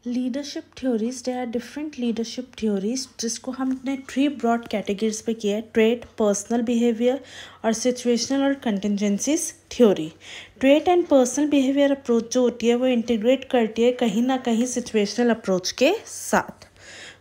Leadership theories, they are different leadership theories जिसको हमने 3 broad categories पे किया है, ट्रेट, पर्सनल बिहेवियर और सिचुएशनल और contingencies theory. Trait and personal behaviour approach जो होती है वो इंटीग्रेट करती है कहीं ना कहीं सिचुएशनल अप्रोच के साथ।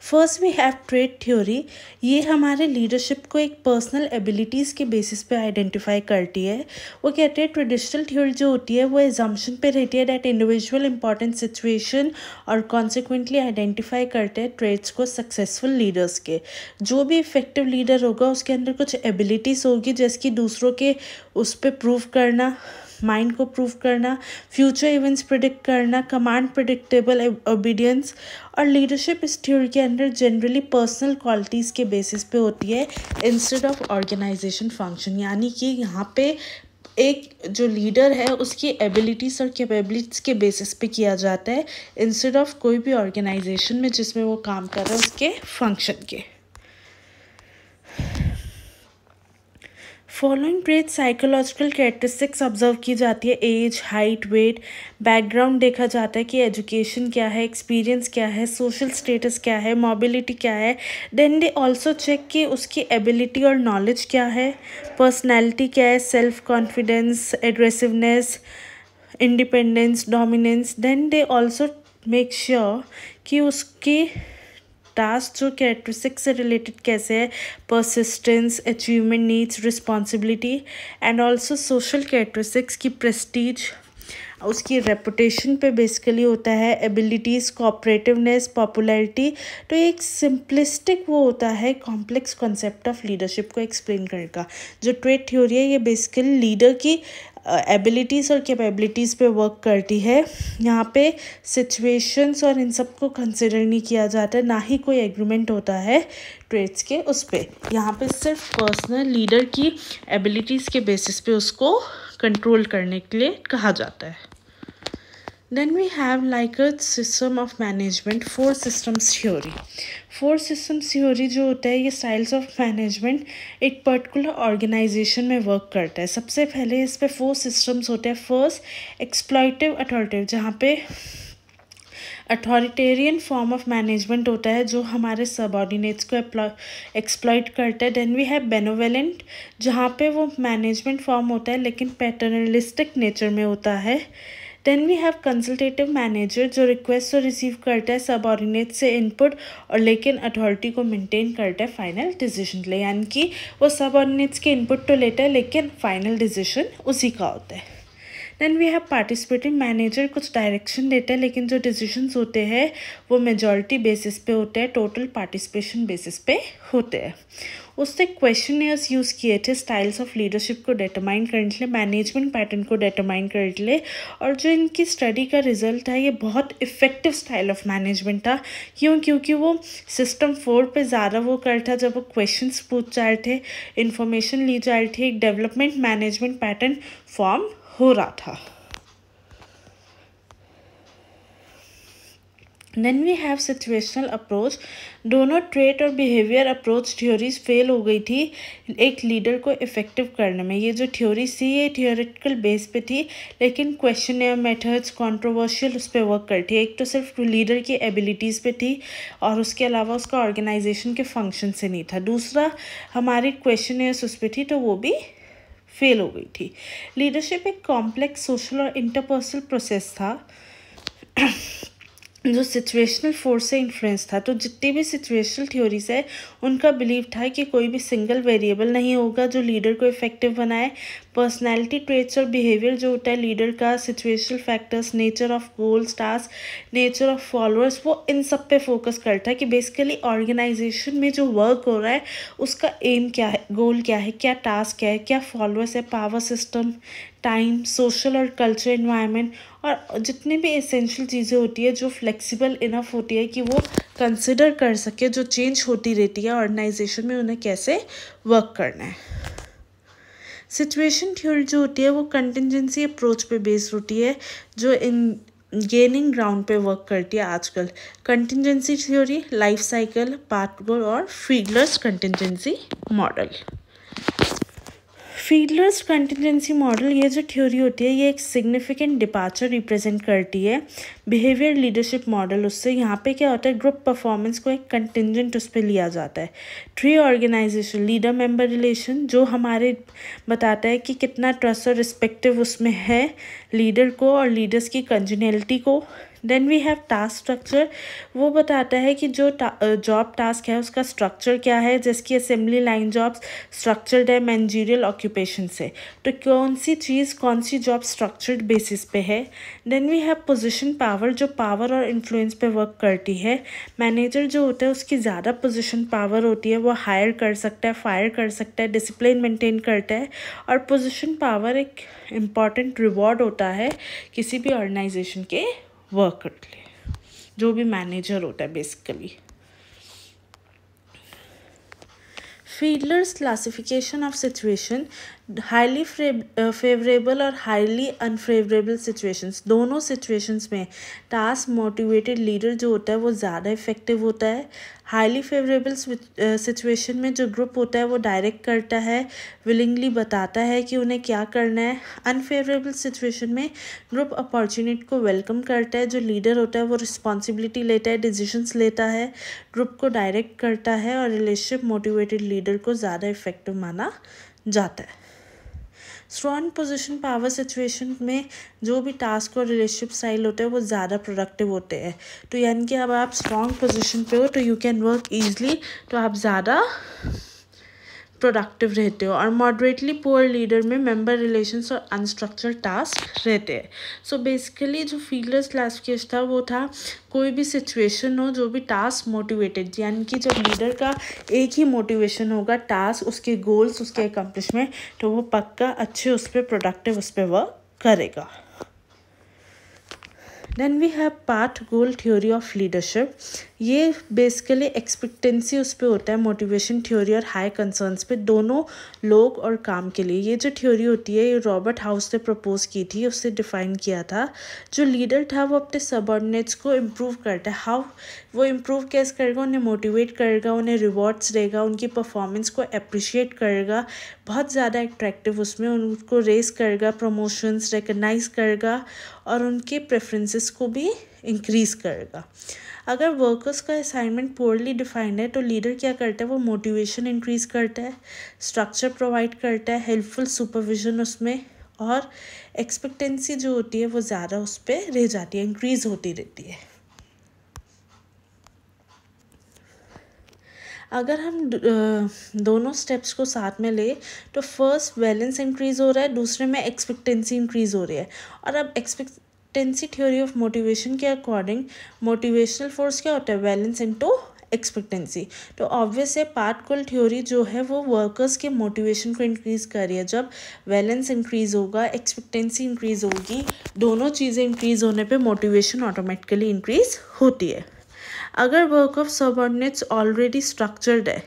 First we have trait theory. ये हमारे लीडरशिप को एक पर्सनल एबिलिटीज़ के बेसिस पे आइडेंटिफाई करती है। वो कहते हैं ट्रेडिशनल थ्योरी जो होती है वो एजम्पशन पे रहती है दैट इंडिविजुअल इंपॉर्टेंट सिचुएशन और कॉन्सिक्वेंटली आइडेंटिफाई करते हैं ट्रेट्स को सक्सेसफुल लीडर्स के। जो भी इफेक्टिव लीडर होगा उसके अंदर कुछ एबिलिटीज़ होगी जैसे कि दूसरों के उस पर प्रूव करना, माइंड को प्रूव करना, फ्यूचर इवेंट्स प्रिडिक्ट करना, कमांड प्रिडिक्टेबल ओबीडियंस। और लीडरशिप इस थ्योरी के अंदर जनरली पर्सनल क्वालिटीज़ के बेसिस पे होती है इंस्टेड ऑफ ऑर्गेनाइजेशन फंक्शन। यानी कि यहाँ पे एक जो लीडर है उसकी एबिलिटीज़ और कैपेबिलिटीज़ के बेसिस पे किया जाता है इंस्टेड ऑफ कोई भी ऑर्गेनाइजेशन में जिसमें वो काम कर रहा है उसके फंक्शन के। Following trait psychological characteristics observe की जाती है, एज, हाइट, वेट, बैकग्राउंड देखा जाता है कि एजुकेशन क्या है, एक्सपीरियंस क्या है, सोशल स्टेटस क्या है, मोबिलिटी क्या है। देन दे ऑल्सो चेक कि उसकी एबिलिटी और नॉलेज क्या है, पर्सनैलिटी क्या है, self confidence, aggressiveness, independence, dominance. Then they also make sure कि उसकी टास्क जो कैरेक्टरिस्टिक्स से रिलेटेड कैसे है, persistence, achievement, needs, responsibility and also social characteristics की प्रेस्टीज, उसकी रेपुटेशन पे बेसिकली होता है, एबिलिटीज़, कोऑपरेटिवनेस, पॉपुलैरिटी। तो एक सिंपलिस्टिक वो होता है कॉम्प्लेक्स कॉन्सेप्ट ऑफ लीडरशिप को एक्सप्लेन करने का। जो ट्रेट थ्योरी है ये बेसिकली लीडर की एबिलिटीज़ और कैपेबिलिटीज़ पे वर्क करती है। यहाँ पे सिचुएशंस और इन सब को कंसिडर नहीं किया जाता है, ना ही कोई एग्रीमेंट होता है ट्रेट्स के उस पे। यहाँ पे सिर्फ पर्सनल लीडर की एबिलिटीज़ के बेसिस पे उसको कंट्रोल करने के लिए कहा जाता है। Then we have Likert system of management, 4 systems theory. 4 systems theory जो होता है ये styles of management एक पर्टिकुलर ऑर्गेनाइजेशन में वर्क करता है। सबसे पहले इस पे 4 systems होते हैं। फर्स्ट एक्सप्लॉइटिव अथॉरिटेटिव, जहाँ पे अथॉरिटेरियन फॉर्म ऑफ मैनेजमेंट होता है जो हमारे सबऑर्डिनेट्स को एक्सप्लॉइट करता है। देन वी हैव बेनोवेलेंट, जहाँ पे वो मैनेजमेंट फॉर्म होता है लेकिन पैटर्नलिस्टिक नेचर में होता है। Then we have consultative manager जो रिक्वेस्ट और रिसीव करता है सबऑर्डिनेट से इनपुट और लेकिन अथॉरिटी को मेंटेन करता है फाइनल डिसीजन ले, यानी कि वो सबऑर्डिनेट्स के इनपुट तो लेता है लेकिन फाइनल डिसीजन उसी का होता है। Then we have participating manager, कुछ डायरेक्शन देता है लेकिन जो डिसीजंस होते हैं वो मेजॉरिटी बेसिस पे होते हैं, टोटल पार्टिसिपेशन बेसिस पे होते हैं। उससे क्वेश्चनर्स यूज़ किए थे स्टाइल्स ऑफ लीडरशिप को डिटरमाइन करने के लिए, मैनेजमेंट पैटर्न को डिटरमाइन करने के लिए। और जो इनकी स्टडी का रिजल्ट था ये बहुत इफ़ेक्टिव स्टाइल ऑफ मैनेजमेंट था। क्योंकि वो सिस्टम 4 पे ज़्यादा वो करता, जब वो क्वेश्चंस पूछ जा रहे थे, इन्फॉर्मेशन ली जा रही थी, एक डेवलपमेंट मैनेजमेंट पैटर्न फॉर्म हो रहा था। Then we have situational approach. दोनों ट्रेट और बिहेवियर अप्रोच थ्योरीज फेल हो गई थी एक लीडर को इफेक्टिव करने में। ये जो थ्योरी थी ये थियोरेटिकल बेस पे थी लेकिन क्वेश्चनर मेथड्स कंट्रोवर्शियल उस पर वर्क करती है। एक तो सिर्फ लीडर की एबिलिटीज़ पे थी और उसके अलावा उसका ऑर्गेनाइजेशन के फंक्शन से नहीं था। दूसरा हमारी क्वेश्चनर्स उस पर थी तो वो भी फेल हो गई थी। लीडरशिप एक कॉम्प्लेक्स सोशल और इंटरपर्सनल प्रोसेस था जो सिचुएशनल फोर्स से इन्फ्लुएंस था। तो जितनी भी सिचुएशनल थ्योरीज है उनका बिलीव था कि कोई भी सिंगल वेरिएबल नहीं होगा जो लीडर को इफेक्टिव बनाए। पर्सनैलिटी ट्रेट्स और बिहेवियर जो होता है लीडर का, situational factors, nature of goals, task, nature of followers, वो इन सब पे फोकस करता है कि बेसिकली ऑर्गेनाइजेशन में जो वर्क हो रहा है उसका एम क्या है, गोल क्या है, क्या टास्क है, क्या फॉलोअर्स है, पावर सिस्टम, टाइम, सोशल और कल्चर एनवायरनमेंट और जितनी भी एसेंशियल चीज़ें होती है जो फ्लेक्सिबल इनफ होती है कि वो कंसिडर कर सके जो चेंज होती रहती है ऑर्गेनाइजेशन में, उन्हें कैसे वर्क करना है। सिचुएशन थ्योरी जो होती है वो कंटिजेंसी अप्रोच पे बेस्ड होती है जो इन गेनिंग ग्राउंड पे वर्क करती है आजकल। कंटिजेंसी थ्योरी, लाइफ साइकिल, पार्टगोल और फीगलर्स कंटिजेंसी मॉडल। फीडलर्स कंटिजेंसी मॉडल, ये जो थ्योरी होती है ये एक सिग्निफिकेंट डिपार्चर रिप्रेजेंट करती है बिहेवियर लीडरशिप मॉडल उससे। यहाँ पे क्या होता है, ग्रुप परफॉर्मेंस को एक कंटिजेंट उस पर लिया जाता है। Three organisation leader member relation, जो हमारे बताता है कि कितना ट्रस्ट और रिस्पेक्टिव उसमें है लीडर को और लीडर्स की कंजिनलिटी को। Then we have task structure, वो बताता है कि जो जॉब टास्क है उसका स्ट्रक्चर क्या है, जिसकी असेंबली लाइन जॉब्स स्ट्रक्चर्ड है मैनेजरियल ऑक्यूपेशन से, तो कौन सी चीज़ कौन सी जॉब स्ट्रक्चर्ड बेसिस पे है। Then we have position power, जो पावर और इन्फ्लुएंस पे वर्क करती है। मैनेजर जो होता है उसकी ज़्यादा पोजीशन पावर होती है, वो हायर कर सकता है, फायर कर सकता है, डिसिप्लिन मेंटेन करता है। और पोजीशन पावर एक इम्पॉर्टेंट रिवॉर्ड होता है किसी भी ऑर्गेनाइजेशन के वर्क कर ले, जो भी मैनेजर होता है basically. Fiedler's classification of situation, highly favourable और हाईली अनफेवरेबल सिचुएशंस, दोनों सिचुएशंस में टास्क मोटिवेटेड लीडर जो होता है वो ज़्यादा इफेक्टिव होता है। हाईली फेवरेबल सिचुएशन में जो ग्रुप होता है वो डायरेक्ट करता है, विलिंगली बताता है कि उन्हें क्या करना है। अनफेवरेबल सिचुएशन में ग्रुप अपॉर्चुनिटी को वेलकम करता है, जो लीडर होता है वो रिस्पॉन्सिबिलिटी लेता है, डिसीजंस लेता है, ग्रुप को डायरेक्ट करता है और रिलेशनशिप मोटिवेटेड लीडर को ज़्यादा इफेक्टिव माना जाता है। स्ट्रॉन्ग पोजीशन पावर सिचुएशन में जो भी टास्क और रिलेशनशिप स्टाइल होते हैं वो ज़्यादा प्रोडक्टिव होते हैं। तो यानी कि अब आप स्ट्रॉन्ग पोजीशन पे हो तो यू कैन वर्क ईजिली, तो आप ज़्यादा प्रोडक्टिव रहते हो। और मॉडरेटली पुअर लीडर में मेंबर रिलेशंस और अनस्ट्रक्चर्ड टास्क रहते हैं। सो बेसिकली जो फीडलर्स क्लासिफिकेशन था वो था कोई भी सिचुएशन हो जो भी टास्क मोटिवेटेड, यानी कि जब लीडर का एक ही मोटिवेशन होगा टास्क, उसके गोल्स, उसके अकम्पलिशमेंट, तो वो पक्का अच्छे उस पर प्रोडक्टिव उस पर वर्क करेगा। Then we have path goal theory of leadership, ये बेसिकली एक्सपेक्टेंसी उस पर होता है, मोटिवेशन थ्योरी और हाई कंसर्न्स पे, दोनों लोग और काम के लिए। ये जो थ्योरी होती है ये रॉबर्ट हाउस ने प्रपोज की थी, उससे डिफाइन किया था। जो लीडर था वो अपने सबऑर्डिनेट्स को इम्प्रूव करता है। हाउ वो इम्प्रूव कैसे करेगा, उन्हें मोटिवेट करेगा, उन्हें रिवॉर्ड्स देगा, उनकी परफॉर्मेंस को अप्रिशिएट करेगा, बहुत ज़्यादा अट्रैक्टिव उसमें उनको रेस करेगा, प्रमोशंस रिकग्नाइज करेगा और उनके प्रेफरेंसेस को भी इंक्रीज़ करेगा। अगर वर्कर्स का असाइनमेंट पोअरली डिफाइंड है तो लीडर क्या करता है, वो मोटिवेशन इंक्रीज़ करता है, स्ट्रक्चर प्रोवाइड करता है, हेल्पफुल सुपरविजन उसमें, और एक्सपेक्टेंसी जो होती है वो ज़्यादा उस पर रह जाती है, इंक्रीज़ होती रहती है। अगर हम दोनों स्टेप्स को साथ में ले तो फर्स्ट बैलेंस इंक्रीज़ हो रहा है, दूसरे में एक्सपेक्टेंसी इंक्रीज़ हो रही है। और अब एक्सपेक्टेंसी थ्योरी ऑफ मोटिवेशन के अकॉर्डिंग मोटिवेशनल फोर्स क्या होता है, बैलेंस इनटू एक्सपेक्टेंसी। तो ऑब्वियस है पार्ट गोल थ्योरी जो है वो वर्कर्स के मोटिवेशन को इंक्रीज़ कर रही है। जब बैलेंस इंक्रीज़ होगा, एक्सपेक्टेंसी इंक्रीज़ होगी, दोनों चीज़ें इंक्रीज़ होने पे मोटिवेशन ऑटोमेटिकली इंक्रीज़ होती है। अगर work of subordinates already structured है,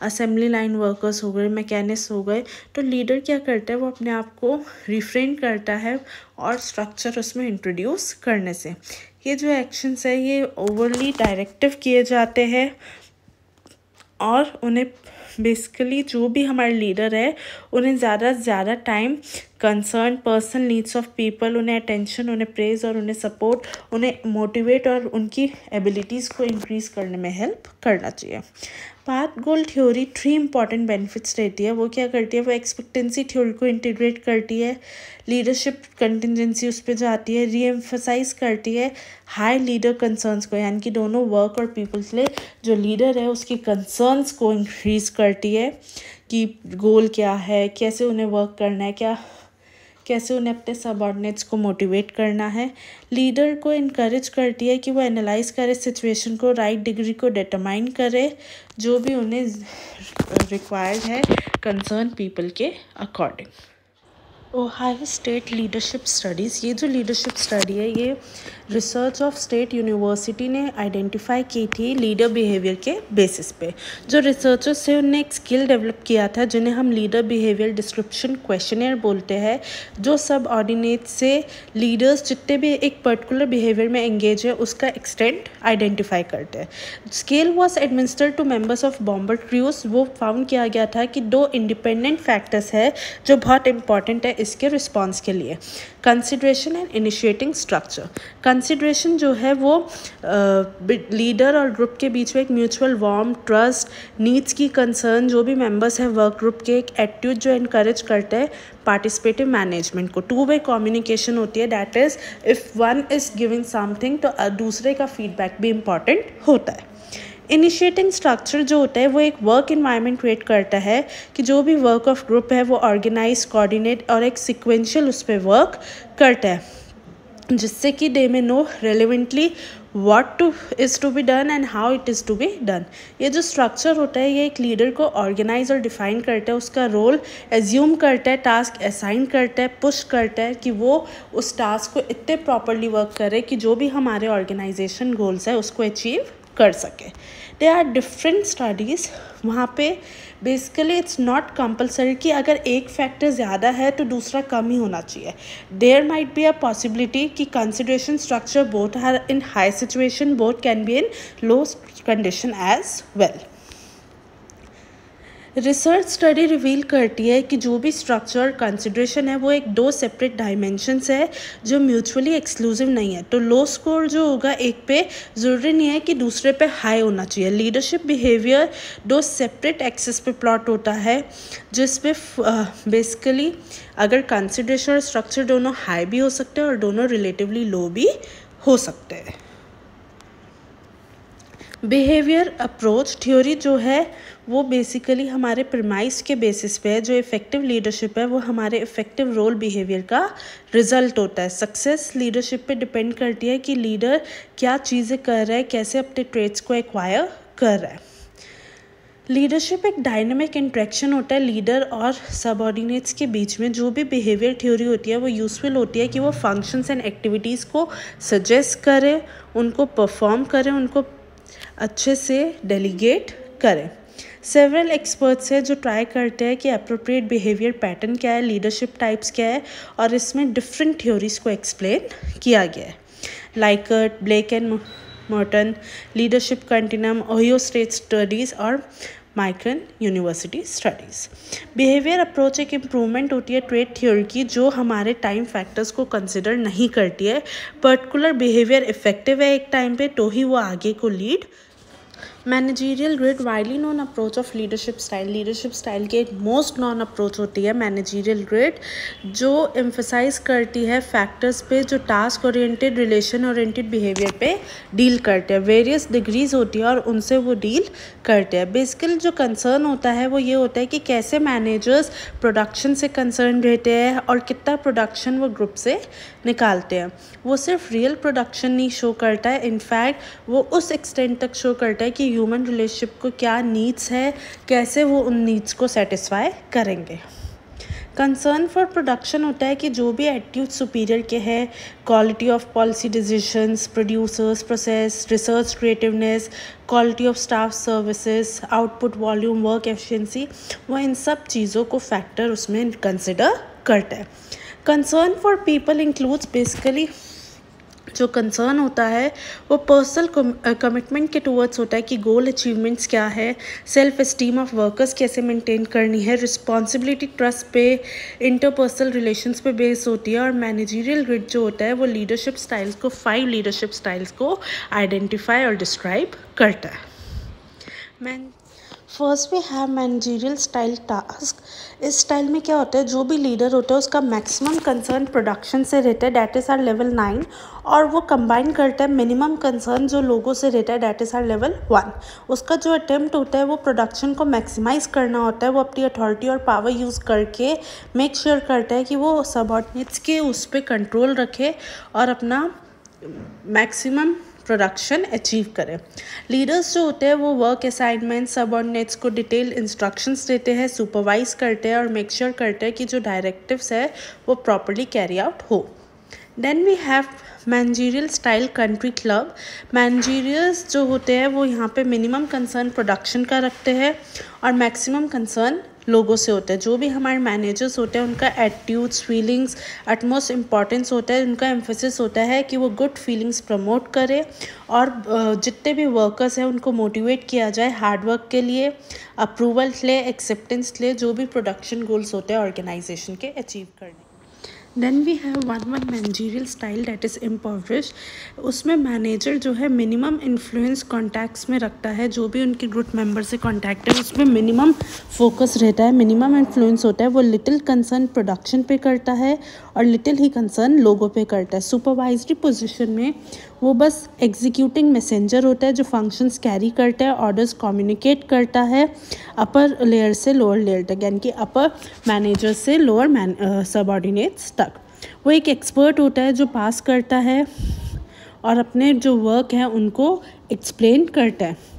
असेंबली लाइन वर्कर्स हो गए, मैकेनिक्स हो गए, तो लीडर क्या करता है, वो अपने आप को रिफ्रेन करता है और स्ट्रक्चर उसमें इंट्रोड्यूस करने से। ये जो एक्शंस है ये ओवरली डायरेक्टिव किए जाते हैं और उन्हें बेसिकली जो भी हमारे लीडर है उन्हें ज़्यादा से ज़्यादा time concern person needs of people, उन्हें अटेंशन, उन्हें प्रेज और उन्हें सपोर्ट, उन्हें मोटिवेट और उनकी एबिलिटीज़ को इंक्रीज़ करने में हेल्प करना चाहिए। Path goal theory 3 important benefits रहती है। वो क्या करती है, वो एक्सपेक्टेंसी थ्योरी को इंटीग्रेट करती है, लीडरशिप कंटिजेंसी उस पर जाती है, रीएम्फसाइज करती है हाई लीडर कंसर्न्स को, यानी कि दोनों वर्क और पीपल्स ले जो लीडर है उसकी कंसर्न्स को इंक्रीज़ करती है कि गोल क्या है, कैसे उन्हें वर्क करना है, कैसे उन्हें अपने सबऑर्डिनेट्स को मोटिवेट करना है। लीडर को इनकरेज करती है कि वो एनालाइज करे सिचुएशन को, राइट डिग्री को डिटरमाइन करे जो भी उन्हें रिक्वायर्ड है कंसर्न पीपल के according. Ohio state leadership studies, ये जो लीडरशिप स्टडी है ये रिसर्च ऑफ स्टेट यूनिवर्सिटी ने आइडेंटिफाई की थी लीडर बिहेवियर के बेसिस पे। जो रिसर्चर्स थे उनने एक स्किल डेवलप किया था जिन्हें हम लीडर बिहेवियर डिस्क्रिप्शन क्वेश्चनर बोलते हैं, जो सब ऑर्डिनेट से लीडर्स जितने भी एक पर्टिकुलर बिहेवियर में एंगेज है उसका एक्सटेंट आइडेंटिफाई करते हैं। Scale was administered to members of bomber crews. वो फाउंड किया गया था कि 2 इंडिपेंडेंट फैक्टर्स है जो बहुत इंपॉर्टेंट है इसके रिस्पॉन्स के लिए, consideration and initiating structure. Consideration जो है वो लीडर और ग्रुप के बीच में एक म्यूचुअल वार्म ट्रस्ट, नीड्स की कंसर्न, जो भी मेंबर्स हैं वर्क ग्रुप के, एक एटीट्यूड जो इनकरेज करते हैं पार्टिसिपेटिव मैनेजमेंट को। 2 वे कम्युनिकेशन होती है, that is if one is giving something तो दूसरे का फीडबैक भी इम्पॉर्टेंट होता है। इनिशिएटिंग स्ट्रक्चर जो होता है वो एक वर्क इन्वायरमेंट क्रिएट करता है कि जो भी वर्क ऑफ ग्रुप है वो ऑर्गेनाइज, कोऑर्डिनेट और एक सिक्वेंशियल उस पर वर्क करता है, जिससे कि they may know relevantly what is to be done and how it is to be done. ये जो स्ट्रक्चर होता है ये एक लीडर को ऑर्गेनाइज और डिफाइन करता है, उसका रोल एज्यूम करता है, टास्क असाइन करता है, पुश करता है कि वो उस टास्क को इतने प्रॉपरली वर्क करे कि जो भी हमारे ऑर्गेनाइजेशन गोल्स है उसको अचीव कर सके। दे आर डिफरेंट स्टडीज़, वहाँ पे बेसिकली इट्स नॉट कंपल्सरी कि अगर एक फैक्टर ज़्यादा है तो दूसरा कम ही होना चाहिए। There might be a possibility कि consideration structure both are in high situation, both can be in low condition as well. Research study reveal करती है कि जो भी स्ट्रक्चर कंसिडरेशन है वो एक 2 सेपरेट डायमेंशंस है जो म्यूचुअली एक्सक्लूसिव नहीं है। तो लो स्कोर जो होगा एक पे ज़रूरी नहीं है कि दूसरे पे हाई होना चाहिए। लीडरशिप बिहेवियर 2 सेपरेट एक्सेस पे प्लॉट होता है, जिस पे बेसिकली अगर कंसिडरेशन और स्ट्रक्चर दोनों हाई भी हो सकते हैं और दोनों रिलेटिवली लो भी हो सकते हैं। बिहेवियर अप्रोच थ्योरी जो है वो बेसिकली हमारे प्रीमाइस के बेसिस पे है। जो इफ़ेक्टिव लीडरशिप है वो हमारे इफ़ेक्टिव रोल बिहेवियर का रिजल्ट होता है। सक्सेस लीडरशिप पे डिपेंड करती है कि लीडर क्या चीज़ें कर रहा है, कैसे अपने ट्रेट्स को एक्वायर कर रहा है। लीडरशिप एक डायनेमिक इंट्रैक्शन होता है लीडर और सबऑर्डिनेट्स के बीच में। जो भी बिहेवियर थ्योरी होती है वो यूज़फुल होती है कि वो फंक्शंस एंड एक्टिविटीज़ को सजेस्ट करे, उनको परफॉर्म करें, उनको अच्छे से डेलीगेट करें। सेवरल एक्सपर्ट्स हैं जो ट्राई करते हैं कि अप्रोप्रिएट बिहेवियर पैटर्न क्या है, लीडरशिप टाइप्स क्या है, और इसमें डिफरेंट थ्योरीज को एक्सप्लेन किया गया है। Likert, Blake and Morton, leadership continuum, Ohio State studies और Michigan university studies. Behaviour approach एक इम्प्रूवमेंट होती है ट्रेड थ्योरी की जो हमारे टाइम फैक्टर्स को कंसिडर नहीं करती है। पर्टिकुलर बिहेवियर इफेक्टिव है एक टाइम पे तो ही वो आगे को lead. Managerial grid widely known approach of leadership style. Leadership style की एक मोस्ट नॉन अप्रोच होती है मैनेजीरियल ग्रिड, जो एम्फसाइज करती है फैक्टर्स पे जो task oriented, relation oriented behaviour पे डील करते हैं। वेरियस डिग्रीज होती है और उनसे वो डील करते हैं। बेसिकली जो कंसर्न होता है वो ये होता है कि कैसे मैनेजर्स प्रोडक्शन से कंसर्न रहते हैं और कितना प्रोडक्शन वो ग्रुप से निकालते हैं। वो सिर्फ रियल प्रोडक्शन नहीं शो करता है, इनफैक्ट वो उस एक्सटेंट तक शो करता है कि ह्यूमन रिलेशनशिप को क्या नीड्स है, कैसे वो उन नीड्स को सेटिस्फाई करेंगे। कंसर्न फॉर प्रोडक्शन होता है कि जो भी एटीट्यूड सुपीरियर के हैं, quality of policy decisions, producers, process, research creativeness, quality of staff services, output volume, work efficiency, वो इन सब चीज़ों को फैक्टर उसमें कंसिडर करता है। Concern for people includes basically जो कंसर्न होता है वो पर्सनल कमिटमेंट के टूवर्ड्स होता है कि गोल अचीवमेंट्स क्या है, सेल्फ एस्टीम ऑफ वर्कर्स कैसे मेंटेन करनी है, रिस्पॉन्सिबिलिटी ट्रस्ट पे, इंटरपर्सनल रिलेशंस पे बेस होती है। और मैनेजीरियल ग्रिड जो होता है वो लीडरशिप स्टाइल्स को 5 लीडरशिप स्टाइल्स को आइडेंटिफाई और डिस्क्राइब करता है। First we have managerial style task. इस स्टाइल में क्या होता है, जो भी लीडर होता है उसका मैक्सिमम कंसर्न प्रोडक्शन से रहता है, डैट इज़ आर लेवल 9, और वो कंबाइन करता है मिनिमम कंसर्न जो लोगों से रहता है, डैट इज़ आर लेवल 1। उसका जो अटेम्प्ट होता है वो प्रोडक्शन को मैक्सिमाइज़ करना होता है। वो अपनी अथॉरिटी और पावर यूज़ करके मेक श्योर करता है कि वो सबऑर्डिनेट्स के उस पर कंट्रोल रखे और अपना मैक्सिमम प्रोडक्शन अचीव करें। लीडर्स जो होते हैं वो वर्क असाइनमेंट सबऑर्डिनेट्स को डिटेल इंस्ट्रक्शंस देते हैं, सुपरवाइज करते हैं और मेक श्योर करते हैं कि जो डायरेक्टिव्स है वो प्रॉपर्ली कैरी आउट हो। Then we have managerial style country club. Managerials जो होते हैं वो यहाँ पे मिनिमम कंसर्न प्रोडक्शन का रखते हैं और मैक्सिमम कंसर्न लोगों से होता है। जो भी हमारे मैनेजर्स होते हैं उनका एटीट्यूड्स, फीलिंग्स अटमोस्ट इम्पॉर्टेंस होता है। उनका एम्फेसिस होता है कि वो गुड फीलिंग्स प्रमोट करें और जितने भी वर्कर्स हैं उनको मोटिवेट किया जाए हार्ड वर्क के लिए, अप्रूवल ले, एक्सेप्टेंस ले, जो भी प्रोडक्शन गोल्स होते हैं ऑर्गेनाइजेशन के अचीव करने। Then we have one managerial style that is impoverish. उसमें मैनेजर जो है मिनिमम इन्फ्लुएंस कॉन्टैक्ट्स में रखता है। जो भी उनके ग्रुप मेंबर से कॉन्टैक्ट है उसमें मिनिमम फोकस रहता है, मिनिमम इन्फ्लुएंस होता है। वो लिटिल कंसर्न प्रोडक्शन पे करता है और लिटिल ही कंसर्न लोगों पे करता है। सुपरवाइजरी पोजीशन में वो बस एग्जीक्यूटिंग मैसेंजर होता है जो फंक्शंस कैरी करता है, ऑर्डर्स कम्युनिकेट करता है अपर लेयर से लोअर लेयर तक, यानी कि अपर मैनेजर से लोअर सबऑर्डिनेट्स तक। वो एक एक्सपर्ट होता है जो पास करता है और अपने जो वर्क हैं उनको एक्सप्लेन करता है।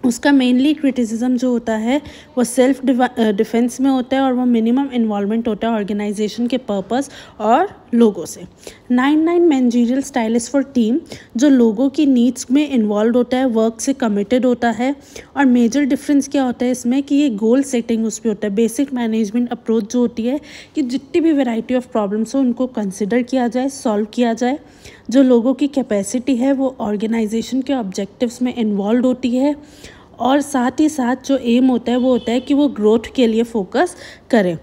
उसका मेनली क्रिटिसिज्म जो होता है वो सेल्फ डिफेंस में होता है और वो मिनिमम इन्वॉल्वमेंट होता है ऑर्गेनाइजेशन के पर्पस और लोगों से। 9 managerial style is for team, जो लोगों की नीड्स में इन्वॉल्व होता है, वर्क से कमिटेड होता है। और मेजर डिफरेंस क्या होता है इसमें कि ये गोल सेटिंग उस पर होता है। बेसिक मैनेजमेंट अप्रोच जो होती है कि जितनी भी वैरायटी ऑफ प्रॉब्लम्स हो उनको कंसिडर किया जाए, सॉल्व किया जाए। जो लोगों की कैपेसिटी है वो ऑर्गेनाइजेशन के ऑब्जेक्टिव्स में इन्वॉल्व होती है और साथ ही साथ जो एम होता है वो होता है कि वो ग्रोथ के लिए फोकस करें।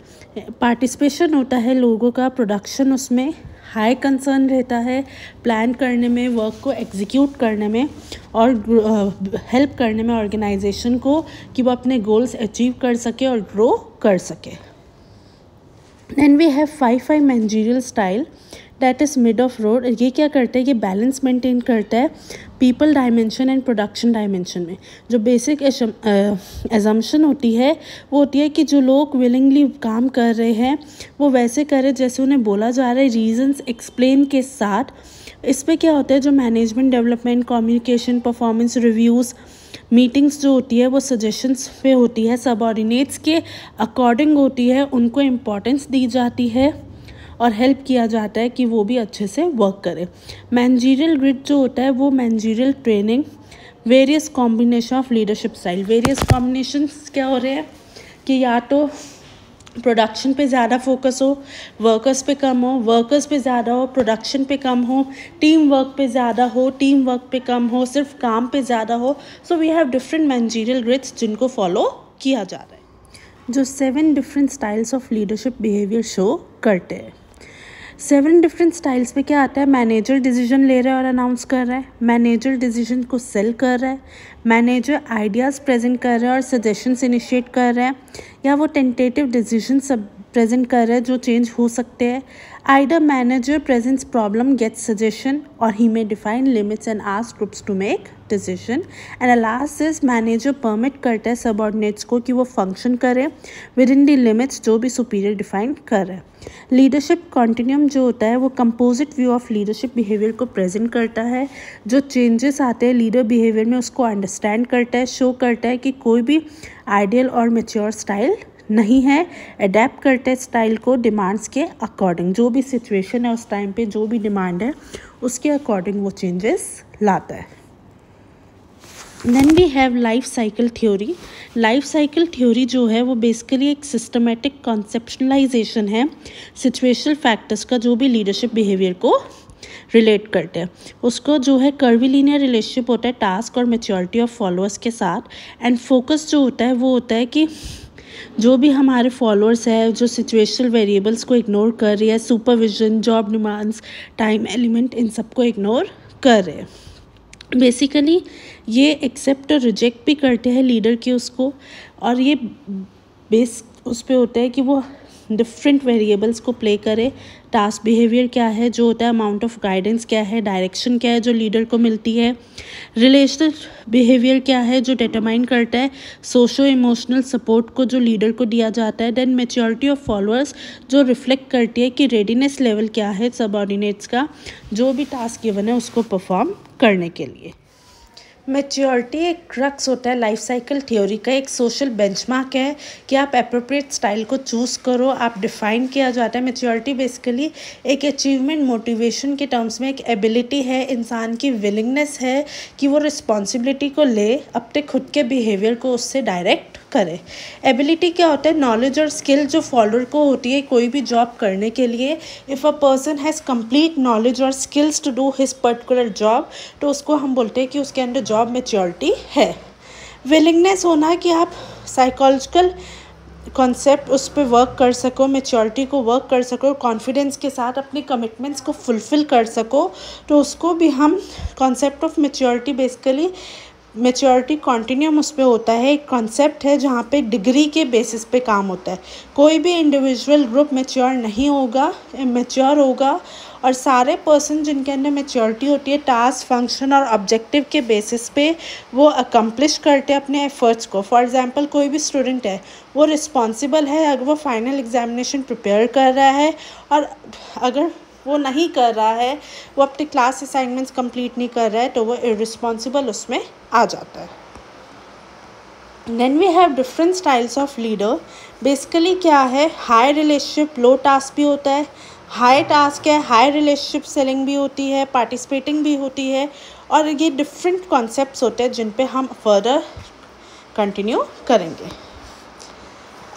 पार्टिसिपेशन होता है लोगों का, प्रोडक्शन उसमें हाई कंसर्न रहता है, प्लान करने में, वर्क को एग्जीक्यूट करने में और हेल्प करने में ऑर्गेनाइजेशन को कि वो अपने गोल्स अचीव कर सके और ग्रो कर सके। Then we have 5 managerial style that is mid of road. ये क्या करता है, ये बैलेंस मेंटेन करता है people dimension and production dimension में। जो बेसिक एजम्पशन होती है वो होती है कि जो लोग विलिंगली काम कर रहे हैं वो वैसे करें जैसे उन्हें बोला जा रहा है, रीजंस एक्सप्लेन के साथ। इसमें क्या होता है, जो management development, communication, performance reviews, meetings जो होती है वो सजेशंस पे होती है, सबऑर्डिनेट्स के अकॉर्डिंग होती है, उनको इम्पोर्टेंस दी जाती है और हेल्प किया जाता है कि वो भी अच्छे से वर्क करें। मैनेजरियल ग्रिड जो होता है वो managerial training, various combination of leadership style. Various combinations क्या हो रहे हैं कि या तो प्रोडक्शन पे ज़्यादा फोकस हो, वर्कर्स पे कम हो, वर्कर्स पे ज़्यादा हो, प्रोडक्शन पे कम हो, टीम वर्क पे ज़्यादा हो, टीम वर्क पे कम हो, सिर्फ काम पे ज़्यादा हो। So we have different managerial grids जिनको फॉलो किया जा रहा है, जो 7 different styles of leadership behaviour show करते हैं। 7 डिफरेंट स्टाइल्स पे क्या आता है, मैनेजर डिसीजन ले रहा है और अनाउंस कर रहा है, मैनेजर डिसीजन को सेल कर रहा है, मैनेजर आइडियाज़ प्रेजेंट कर रहा है और सजेशंस इनिशिएट कर रहा है, या वो टेंटेटिव डिसीजन सब प्रेजेंट कर रहा है जो चेंज हो सकते हैं। Either manager presents problem, gets suggestion, और he may define limits and ask groups to make decision. And last is manager permit करता है सबऑर्डिनेट्स को कि वो फंक्शन करें विद इन दी लिमिट्स जो भी सुपीरियर डिफाइन कर रहा है। लीडरशिप कॉन्टिन्यूम जो होता है वो composite view of leadership behaviour को प्रेजेंट करता है। जो चेंजेस आते हैं लीडर बिहेवियर में उसको अंडरस्टैंड करता है, शो करता है कि कोई भी आइडियल और मैच्योर स्टाइल नहीं है, अडेप्ट करते हैं स्टाइल को डिमांड्स के अकॉर्डिंग। जो भी सिचुएशन है उस टाइम पे जो भी डिमांड है उसके अकॉर्डिंग वो चेंजेस लाता है। Then we have life cycle theory. Life cycle theory जो है वो बेसिकली एक सिस्टमेटिक कॉन्सेप्शनलाइजेशन है सिचुएशनल फैक्टर्स का जो भी लीडरशिप बिहेवियर को रिलेट करते हैं। उसको जो है कर्वीलिनियर रिलेशनशिप होता है टास्क और मैच्योरिटी ऑफ फॉलोअर्स के साथ। एंड फोकस जो होता है वो होता है कि जो भी हमारे फॉलोअर्स है जो सिचुएशनल वेरिएबल्स को इग्नोर कर रही है, supervision, job demands, time element, इन सबको इग्नोर कर रहे हैं। बेसिकली ये एक्सेप्ट और रिजेक्ट भी करते हैं लीडर के उसको, और ये बेस उस पर होता है कि वो डिफरेंट वेरिएबल्स को प्ले करे। टास्क बिहेवियर क्या है जो होता है, अमाउंट ऑफ गाइडेंस क्या है, डायरेक्शन क्या है जो लीडर को मिलती है, रिलेशनल बिहेवियर क्या है जो डिटरमाइन करता है सोशो इमोशनल सपोर्ट को जो लीडर को दिया जाता है। देन मैच्योरिटी ऑफ फॉलोअर्स जो रिफ्लेक्ट करती है कि रेडीनेस लेवल क्या है सबऑर्डिनेट्स का जो भी टास्क गिवन है उसको परफॉर्म करने के लिए। मैच्योरिटी एक क्रक्स होता है लाइफ साइकिल थ्योरी का, एक सोशल बेंचमार्क है कि आप एप्रोप्रिएट स्टाइल को चूज़ करो, आप डिफ़ाइन किया जाता है। मैच्योरिटी बेसिकली एक अचीवमेंट मोटिवेशन के टर्म्स में एक एबिलिटी है, इंसान की विलिंगनेस है कि वो रिस्पॉन्सिबिलिटी को ले, अपने खुद के बिहेवियर को उससे डायरेक्ट करे। एबिलिटी क्या होता है? नॉलेज और स्किल जो फॉलोअर को होती है कोई भी जॉब करने के लिए। If a person has complete knowledge और skills to do his particular job, तो उसको हम बोलते हैं कि उसके अंदर जॉब मैच्योरिटी है। विलिंगनेस होना कि आप साइकोलॉजिकल कॉन्सेप्ट उस पर वर्क कर सको, मैच्योरिटी को वर्क कर सको, कॉन्फिडेंस के साथ अपनी कमिटमेंट्स को फुलफ़िल कर सको, तो उसको भी हम concept of maturity basically maturity continuum उस पर होता है। एक कॉन्सेप्ट है जहाँ पे डिग्री के बेसिस पे काम होता है। कोई भी इंडिविजुअल ग्रुप मैच्योर नहीं होगा, मैच्योर होगा, और सारे पर्सन जिनके अंदर मैच्योरिटी होती है टास्क, फंक्शन और ऑब्जेक्टिव के बेसिस पे वो अकम्प्लिश करते हैं अपने एफर्ट्स को। फॉर एग्जांपल कोई भी स्टूडेंट है वो रिस्पॉन्सिबल है अगर वो फाइनल एग्जामिनेशन प्रिपेयर कर रहा है, और अगर वो नहीं कर रहा है, वो अपने क्लास असाइनमेंट्स कंप्लीट नहीं कर रहा है, तो वो इररिस्पॉन्सिबल उसमें आ जाता है। Then we have different styles of leader. Basically क्या है? हाई रिलेशनशिप लो टास्क भी होता है, हाई टास्क है, हाई रिलेशनशिप सेलिंग भी होती है, पार्टिसिपेटिंग भी होती है, और ये डिफरेंट कॉन्सेप्ट्स होते हैं जिन पे हम फर्दर कंटिन्यू करेंगे।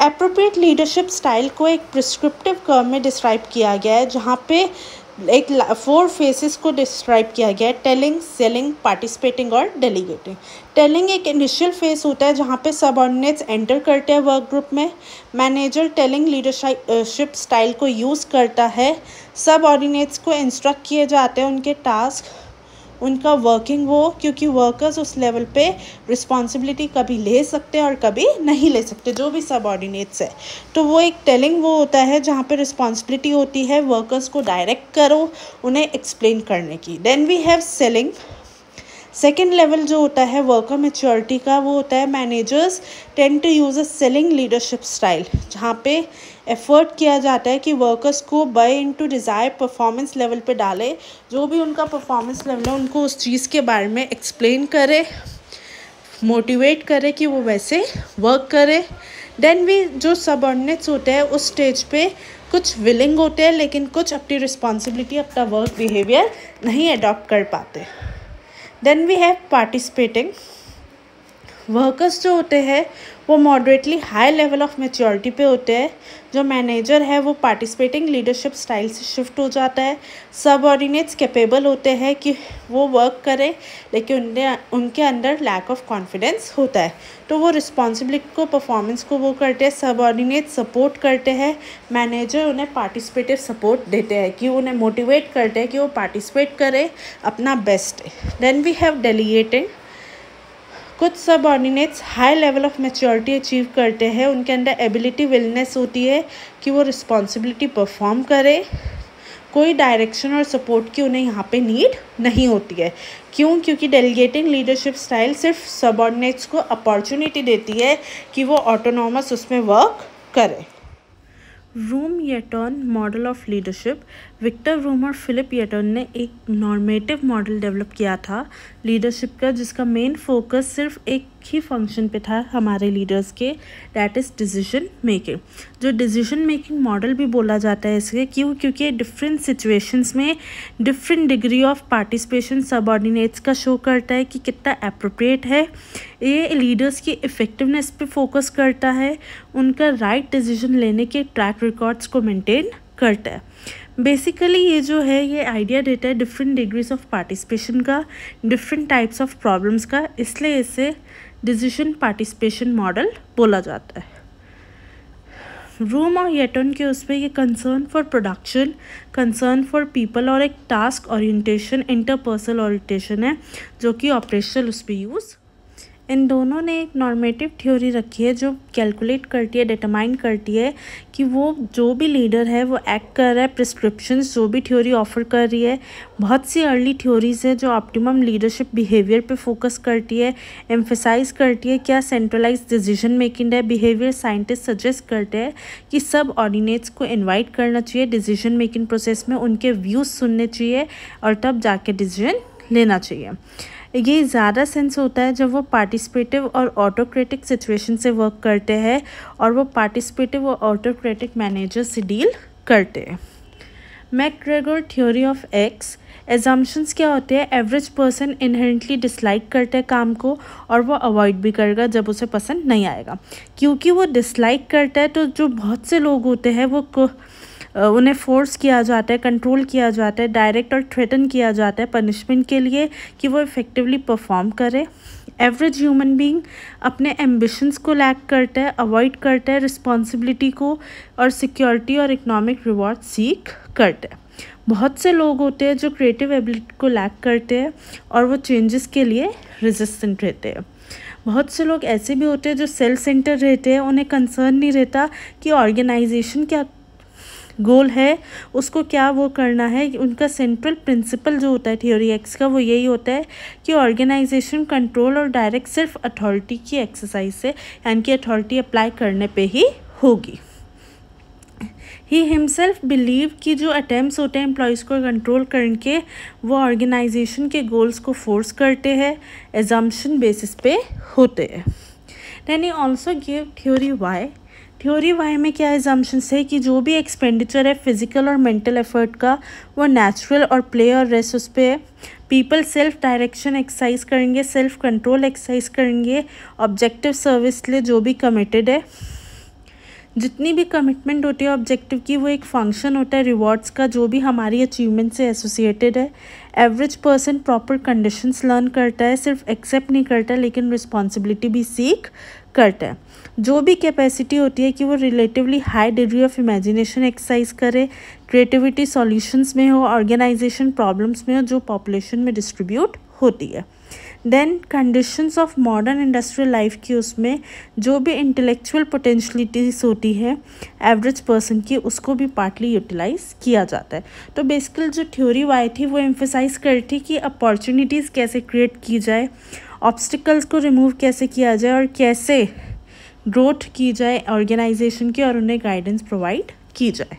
एप्रोप्रिएट लीडरशिप स्टाइल को एक प्रिस्क्रिप्टिव कर्व में डिस्क्राइब किया गया है, जहाँ पे एक 4 फेसेस को डिस्क्राइब किया गया है: टेलिंग, सेलिंग, पार्टिसिपेटिंग और डेलीगेटिंग। टेलिंग एक इनिशियल फेस होता है जहाँ पे सबऑर्डिनेट्स एंटर करते हैं वर्क ग्रुप में। मैनेजर टेलिंग लीडरशिप स्टाइल को यूज़ करता है, सबऑर्डिनेट्स को इंस्ट्रक्ट किए जाते हैं उनके टास्क, उनका वर्किंग वो, क्योंकि वर्कर्स उस लेवल पे रिस्पॉन्सिबिलिटी कभी ले सकते हैं और कभी नहीं ले सकते, जो भी सबऑर्डिनेट्स है। तो वो एक टेलिंग वो होता है जहाँ पे रिस्पॉन्सिबिलिटी होती है वर्कर्स को डायरेक्ट करो, उन्हें एक्सप्लेन करने की। Then we have selling. Second level जो होता है वर्कर मैच्योरिटी का, वो होता है managers tend to use a selling leadership style, जहाँ पे एफर्ट किया जाता है कि वर्कर्स को buy into desire performance level पे डाले, जो भी उनका परफॉर्मेंस लेवल है उनको उस चीज़ के बारे में एक्सप्लेन करे, मोटिवेट करे कि वो वैसे वर्क करे। देन भी जो सबऑर्डिनेट्स होते हैं उस स्टेज पे कुछ विलिंग होते हैं, लेकिन कुछ अपनी रिस्पॉन्सिबिलिटी, अपना वर्क बिहेवियर नहीं अडॉप्ट कर पाते। Then we have participating. Workers जो होते हैं वो moderately high level of maturity पे होते हैं। जो मैनेजर है वो पार्टिसिपेटिंग लीडरशिप स्टाइल से शिफ्ट हो जाता है। सबऑर्डिनेट्स कैपेबल होते हैं कि वो वर्क करें, लेकिन उनके अंदर लैक ऑफ कॉन्फिडेंस होता है, तो वो रिस्पॉन्सिबिलिटी को, परफॉर्मेंस को वो करते हैं। सबऑर्डिनेट सपोर्ट करते हैं, मैनेजर उन्हें पार्टिसिपेटिव सपोर्ट देते हैं कि उन्हें मोटिवेट करते हैं कि वो पार्टिसिपेट करें, अपना best. Then we have delegating. कुछ subordinates high level of maturity achieve करते हैं, उनके अंदर एबिलिटी, विलनेस होती है कि वो रिस्पॉन्सिबिलिटी परफॉर्म करे, कोई डायरेक्शन और सपोर्ट की उन्हें यहाँ पे नीड नहीं होती है। क्यों? क्योंकि डेलीगेटिंग लीडरशिप स्टाइल सिर्फ सबऑर्डिनेट्स को अपॉर्चुनिटी देती है कि वो ऑटोनॉमस उसमें वर्क करें। Vroom Yetton model of leadership. Victor Vroom और फिलिप येटर्न ने एक नॉर्मेटिव मॉडल डेवलप किया था लीडरशिप का, जिसका मेन फोकस सिर्फ एक ही फंक्शन पे था हमारे लीडर्स के, दैट इज़ डिसीजन मेकिंग। जो डिसीजन मेकिंग मॉडल भी बोला जाता है इसके, क्योंकि डिफरेंट सिचुएशंस में different degree of participation subordinates का शो करता है कि कितना अप्रोप्रिएट है। ये लीडर्स की इफ़ेक्टिवनेस पे फोकस करता है, उनका राइट डिसीजन लेने के ट्रैक रिकॉर्ड्स को मेंटेन करता है। बेसिकली ये जो है ये आइडिया देता है डिफरेंट डिग्रीज ऑफ पार्टिसिपेशन का, डिफरेंट टाइप्स ऑफ प्रॉब्लम्स का, इसलिए इसे डिसीजन पार्टिसिपेशन मॉडल बोला जाता है। रूम और येटर्न के उस पर ये concern for production, concern for people और एक टास्क ओरिएंटेशन, इंटरपर्सनल ओरिएंटेशन है जो कि ऑपरेशनल उस पर यूज़। इन दोनों ने एक नॉर्मेटिव थ्योरी रखी है जो कैलकुलेट करती है, डिटरमाइन करती है कि वो जो भी लीडर है वो एक्ट कर रहा है प्रिस्क्रिप्शंस जो भी थ्योरी ऑफर कर रही है। बहुत सी अर्ली थ्योरीज है जो ऑप्टिमम लीडरशिप बिहेवियर पे फोकस करती है, एम्फेसाइज करती है क्या सेंट्रलाइज डिसीजन मेकिंग है। बिहेवियर साइंटिस्ट सजेस्ट करते हैं कि सब ऑर्डिनेट्स को इन्वाइट करना चाहिए डिसीजन मेकिंग प्रोसेस में, उनके व्यूज़ सुनने चाहिए और तब जाके डिसीजन लेना चाहिए। ये ज़्यादा सेंस होता है जब वो पार्टिसिपेटिव और ऑटोक्रेटिक सिचुएशन से वर्क करते हैं और वो पार्टिसिपेटिव और ऑटोक्रेटिक मैनेजर से डील करते हैं। McGregor theory of x, assumptions क्या होते हैं? एवरेज पर्सन इनहेरेंटली डिसलाइक करता है काम को और वो अवॉइड भी करेगा जब उसे पसंद नहीं आएगा। क्योंकि वो डिसलाइक करता है तो जो बहुत से लोग होते हैं वो उन्हें फोर्स किया जाता है, कंट्रोल किया जाता है, डायरेक्ट और थ्रेटन किया जाता है पनिशमेंट के लिए कि वो इफ़ेक्टिवली परफॉर्म करे। एवरेज ह्यूमन बीइंग अपने एम्बिशंस को लैक करता है, अवॉइड करता है रिस्पॉन्सिबिलिटी को और सिक्योरिटी और इकोनॉमिक रिवॉर्ड सीख करता है। बहुत से लोग होते हैं जो क्रिएटिव एबिलिटी को लैक करते हैं और वो चेंजेस के लिए रेजिस्टेंट रहते हैं। बहुत से लोग ऐसे भी होते हैं जो सेल्फ सेंटर रहते हैं, उन्हें कंसर्न नहीं रहता कि ऑर्गेनाइजेशन क्या गोल है, उसको क्या वो करना है। उनका सेंट्रल प्रिंसिपल जो होता है थ्योरी एक्स का वो यही होता है कि ऑर्गेनाइजेशन कंट्रोल और डायरेक्ट सिर्फ अथॉरिटी की एक्सरसाइज से यानी कि अथॉरिटी अप्लाई करने पे ही होगी। ही हिमसेल्फ बिलीव कि जो अटैम्प्ट्स होते हैं एम्प्लॉयज़ को कंट्रोल करके वो ऑर्गेनाइजेशन के गोल्स को फोर्स करते हैं, एजम्पशन बेसिस पे होते हैं। Then he also give theory Y. Theory Y में क्या एजम्पशंस है कि जो भी एक्सपेंडिचर है फिजिकल और मेंटल एफर्ट का वो नेचुरल और प्ले और रेस्ट उस पर है। पीपल सेल्फ डायरेक्शन एक्सरसाइज करेंगे, सेल्फ कंट्रोल एक्सरसाइज करेंगे, ऑब्जेक्टिव सर्विस के लिए जो भी कमिटेड है। जितनी भी कमिटमेंट होती है ऑब्जेक्टिव की वो एक फंक्शन होता है रिवॉर्ड्स का जो भी हमारी अचीवमेंट से एसोसिएटेड है। Average person proper conditions learn करता है, सिर्फ एक्सेप्ट नहीं करता लेकिन रिस्पॉन्सिबिलिटी भी सीख करता है। जो भी कैपेसिटी होती है कि वो relatively high degree of imagination exercise करे, क्रिएटिविटी सॉल्यूशंस में हो, ऑर्गेनाइजेशन प्रॉब्लम्स में हो जो पॉपुलेशन में डिस्ट्रीब्यूट होती है। Then conditions of modern industrial life की उसमें जो भी इंटेलेक्चुअल पोटेंशलिटीज़ होती है एवरेज पर्सन की उसको भी पार्टली यूटिलाइज किया जाता है। तो बेसिकली जो थ्योरी वाई थी वो एम्फेसाइज करती कि अपॉर्चुनिटीज़ कैसे क्रिएट की जाए, ऑब्स्टिकल्स को रिमूव कैसे किया जाए और कैसे ग्रोथ की जाए ऑर्गेनाइजेशन की और उन्हें गाइडेंस प्रोवाइड की जाए।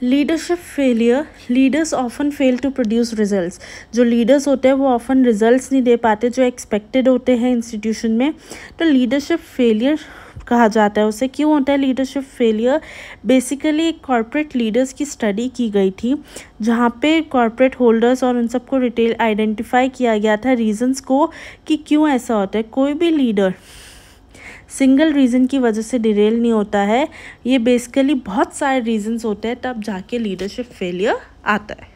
Leadership failure, leaders often fail to produce results. जो लीडर्स होते हैं वो ऑफन रिजल्ट्स नहीं दे पाते जो एक्सपेक्टेड होते हैं इंस्टीट्यूशन में, तो लीडरशिप फेलियर कहा जाता है उसे। क्यों होता है leadership failure? Basically corporate leaders की स्टडी की गई थी जहाँ पे कॉर्पोरेट होल्डर्स और उन सबको डिटेल आइडेंटिफाई किया गया था रीजंस को कि क्यों ऐसा होता है। कोई भी लीडर सिंगल रीज़न की वजह से डिरेल नहीं होता है, ये बेसिकली बहुत सारे रीजंस होते हैं तब जाके लीडरशिप फेलियर आता है।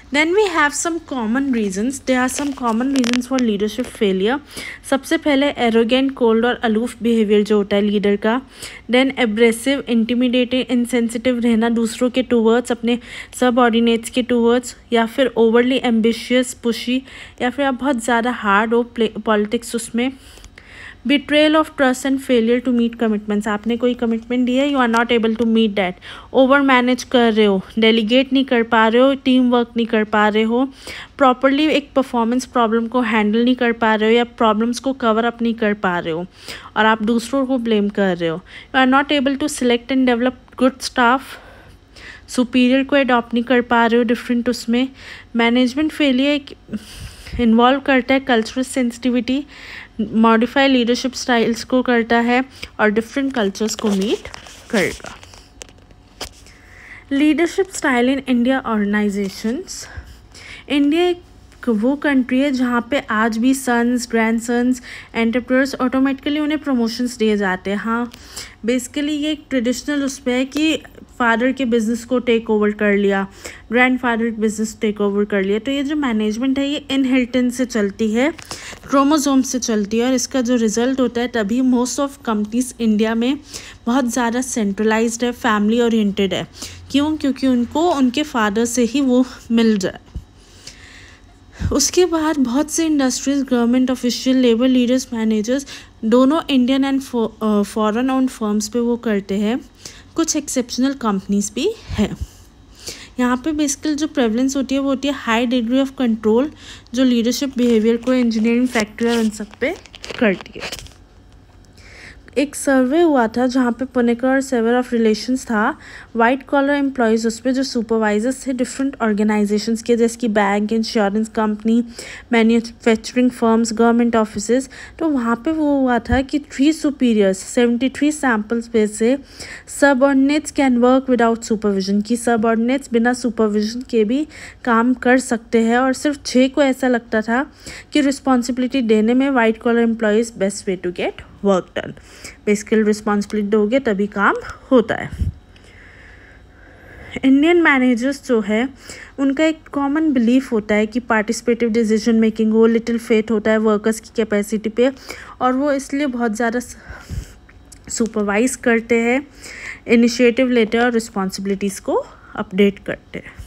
Then we have some common reasons. There are some common reasons for leadership failure. सबसे पहले arrogant, cold और aloof behavior जो होता है लीडर का. Then abrasive, intimidating, insensitive रहना दूसरों के towards, अपने subordinates के towards, या फिर overly ambitious, pushy, या फिर आप बहुत ज़्यादा hard हो politics उसमें. Betrayal of trust and failure to meet commitments. आपने कोई commitment दी है, you are not able to meet that. Over manage कर रहे हो, delegate नहीं कर पा रहे हो, team work नहीं कर पा रहे हो, properly एक performance problem को handle नहीं कर पा रहे हो या problems को cover up नहीं कर पा रहे हो और आप दूसरों को blame कर रहे हो. You are not able to select and develop good staff. Superior को अडॉप्ट नहीं कर पा रहे हो डिफरेंट उसमें. मैनेजमेंट फेलियर इन्वॉल्व करता है cultural sensitivity, modify leadership styles को करता है और डिफरेंट कल्चर्स को मीट करेगा. Leadership style in India organisations. India एक वो कंट्री है जहाँ पे आज भी सन्स, ग्रैंडसन्स, एंटरप्रेन्योर्स ऑटोमेटिकली उन्हें प्रमोशंस दिए जाते हैं. हाँ, बेसिकली ये एक ट्रेडिशनल उस पर है कि फादर के बिज़नेस को टेक ओवर कर लिया, ग्रैंडफादर बिज़नेस टेक ओवर कर लिया. तो ये जो मैनेजमेंट है ये इनहेरिटेंस से चलती है, क्रोमोसोम से चलती है और इसका जो रिज़ल्ट होता है तभी मोस्ट ऑफ कंपनीज इंडिया में बहुत ज़्यादा सेंट्रलाइज्ड है, फैमिली ओरिएंटेड है. क्यों? क्योंकि उनको उनके फादर से ही वो मिल जाए. उसके बाद बहुत से industries, government official, labour leaders, managers दोनों Indian and foreign owned firms पे वो करते हैं. कुछ एक्सेप्शनल कंपनीज भी है. यहाँ पे बेसिकली जो प्रेवलेंस होती है वो होती है हाई डिग्री ऑफ कंट्रोल जो लीडरशिप बिहेवियर को इंजीनियरिंग फैक्ट्री और उन सब पे करती है. एक सर्वे हुआ था जहाँ पे पुणेकर और सेवर ऑफ रिलेशंस था, वाइट कॉलर एम्प्लॉयज़ उसमें जो सुपरवाइजर्स थे डिफरेंट ऑर्गेनाइजेशंस के, जैसे कि bank, insurance company, manufacturing firms, government offices. तो वहाँ पे वो हुआ था कि 3 सुपीरियर्स 73 सैम्पल्स पे से subordinates can work without supervision, कि सबऑर्डिनेट्स बिना सुपरविजन के भी काम कर सकते हैं, और सिर्फ 6 को ऐसा लगता था कि रिस्पॉन्सिबिलिटी देने में white collar employees best way to get work done. Basically responsibility दोगे तभी काम होता है। इंडियन मैनेजर्स जो है उनका एक कॉमन बिलीफ होता है कि पार्टिसिपेटिव डिसीजन मेकिंग हो, लिटिल फेथ होता है वर्कर्स की कैपेसिटी पे, और वो इसलिए बहुत ज़्यादा सुपरवाइज करते हैं, इनिशिएटिव लेते हैं और रिस्पॉन्सिबिलिटीज़ को अपडेट करते हैं।